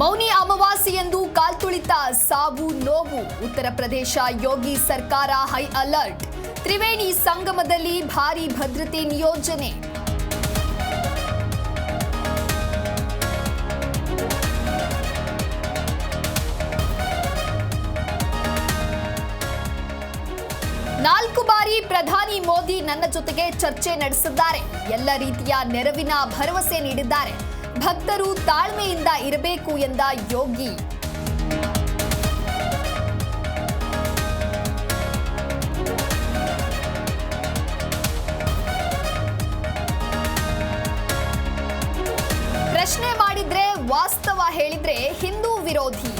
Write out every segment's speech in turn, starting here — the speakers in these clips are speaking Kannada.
ಮೌನಿ ಅಮಾವಾಸ್ಯೆಯಂದು ಕಾಲ್ತುಳಿತ ಸಾವು ನೋವು. ಉತ್ತರ ಪ್ರದೇಶ ಯೋಗಿ ಸರ್ಕಾರ ಹೈ ಅಲರ್ಟ್. ತ್ರಿವೇಣಿ ಸಂಗಮದಲ್ಲಿ ಭಾರೀ ಭದ್ರತೆ ನಿಯೋಜನೆ. ನಾಲ್ಕು ಬಾರಿ ಪ್ರಧಾನಿ ಮೋದಿ ನನ್ನ ಜೊತೆಗೆ ಚರ್ಚೆ ನಡೆಸಿದ್ದಾರೆ. ಎಲ್ಲ ರೀತಿಯ ನೆರವಿನ ಭರವಸೆ ನೀಡಿದ್ದಾರೆ. ಭಕ್ತರು ತಾಳ್ಮೆಯಿಂದ ಇರಬೇಕು ಎಂದ ಯೋಗಿ. ಪ್ರಶ್ನೆ ಮಾಡಿದ್ರೆ ವಾಸ್ತವ ಹೇಳಿದ್ರೆ ಹಿಂದೂ ವಿರೋಧಿ.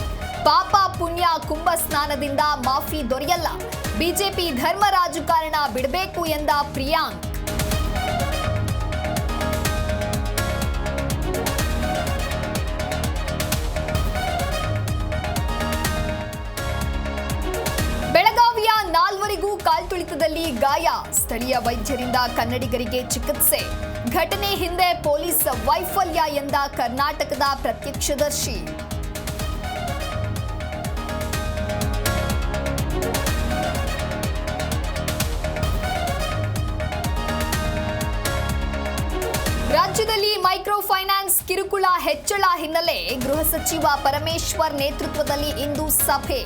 ಪಾಪ ಪುಣ್ಯ ಕುಂಭ ಸ್ನಾನದಿಂದ ಮಾಫಿ ದೊರೆಯಲ್ಲ. ಬಿಜೆಪಿ ಧರ್ಮ ರಾಜಕಾರಣ ಬಿಡಬೇಕು ಎಂದ ಪ್ರಿಯಾಂಕ್. ಬೆಳಗಾವಿಯ ನಾಲ್ವರಿಗೂ ಕಾಲ್ತುಳಿತದಲ್ಲಿ ಗಾಯ. ಸ್ಥಳೀಯ ವೈದ್ಯರಿಂದ ಕನ್ನಡಿಗರಿಗೆ ಚಿಕಿತ್ಸೆ. ಘಟನೆ ಹಿಂದೆ ಪೊಲೀಸ್ ವೈಫಲ್ಯ ಎಂದ ಕರ್ನಾಟಕದ ಪ್ರತ್ಯಕ್ಷದರ್ಶಿ. ರಾಜ್ಯದಲ್ಲಿ ಮೈಕ್ರೋ ಫೈನಾನ್ಸ್ ಕಿರುಕುಳ ಹೆಚ್ಚಳ ಹಿನ್ನೆಲೆ ಗೃಹ ಸಚಿವ ಪರಮೇಶ್ವರ್ ನೇತೃತ್ವದಲ್ಲಿ ಇಂದು ಸಭೆ.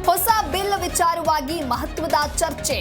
ಹೊಸ ಬಿಲ್ ವಿಚಾರವಾಗಿ ಮಹತ್ವದ ಚರ್ಚೆ.